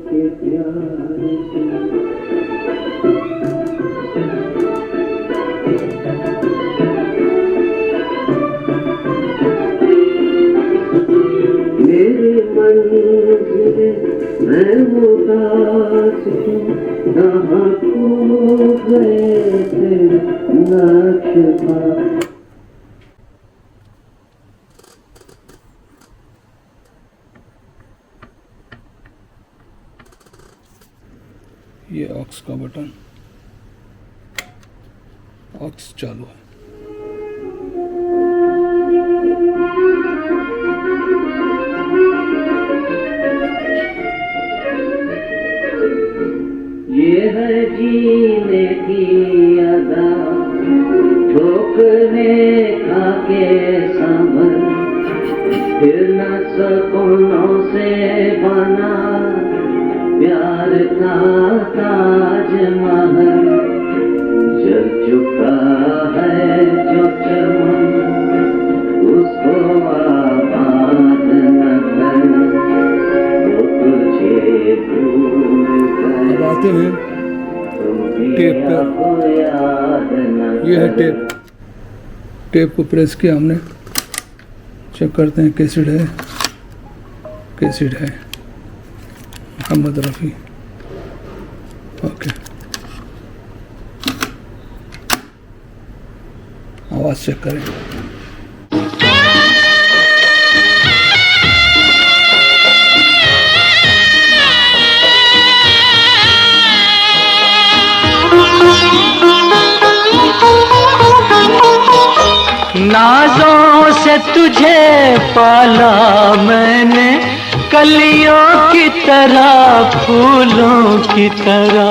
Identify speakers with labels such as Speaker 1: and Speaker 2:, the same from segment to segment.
Speaker 1: के प्यार से। मेरी मंजिल मैं उदास हूँ, कहाँ खो गए थे नक्शा।
Speaker 2: ये ऑक्स का बटन, ऑक्स चालू है।
Speaker 1: ये है जीने की अदा, ठोकने खाके संभल, फिर न सपनों से बना प्यार का ताजमहल। जल चुका है जो चमन, उसको आबाद न कर, वो तुझे भूल गए।
Speaker 2: अब आते हैं टेप पर। ये है टेप, टेप को प्रेस किया हमने, चेक करते हैं कैसेट है, कैसेट है मोहम्मद रफ़ी। ओके, आवाज़ चेक करें।
Speaker 1: नाज़ों से तुझे पाला मैंने, कलियों की तरह फूलों की तरह,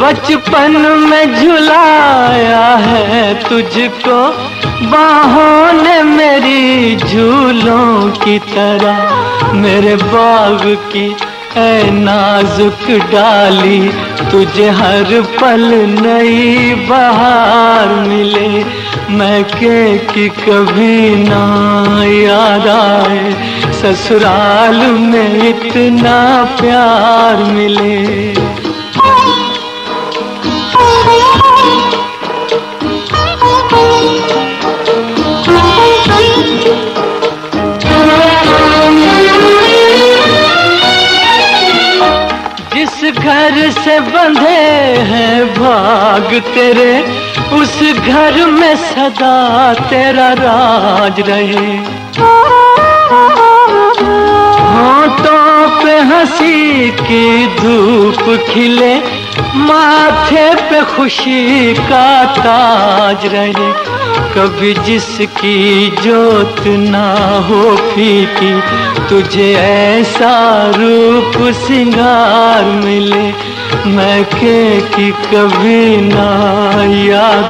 Speaker 1: बचपन में झुलाया है तुझको बाहों ने मेरी झूलों की तरह। मेरे बाग की ऐ नाजुक डाली, तुझे हर पल नई बहार मिले। मैं कि कभी ना याद आए, ससुराल में इतना प्यार मिले। जिस घर से बंधे हैं भाग तेरे, उस घर में सदा तेरा राज रहे। होठों पे हंसी की धूप खिले, माथे पे खुशी का ताज रहे। कभी जिसकी जोत ना हो फीकी, तुझे ऐसा रूप सिंगार मिले। मैं कि कभी ना याद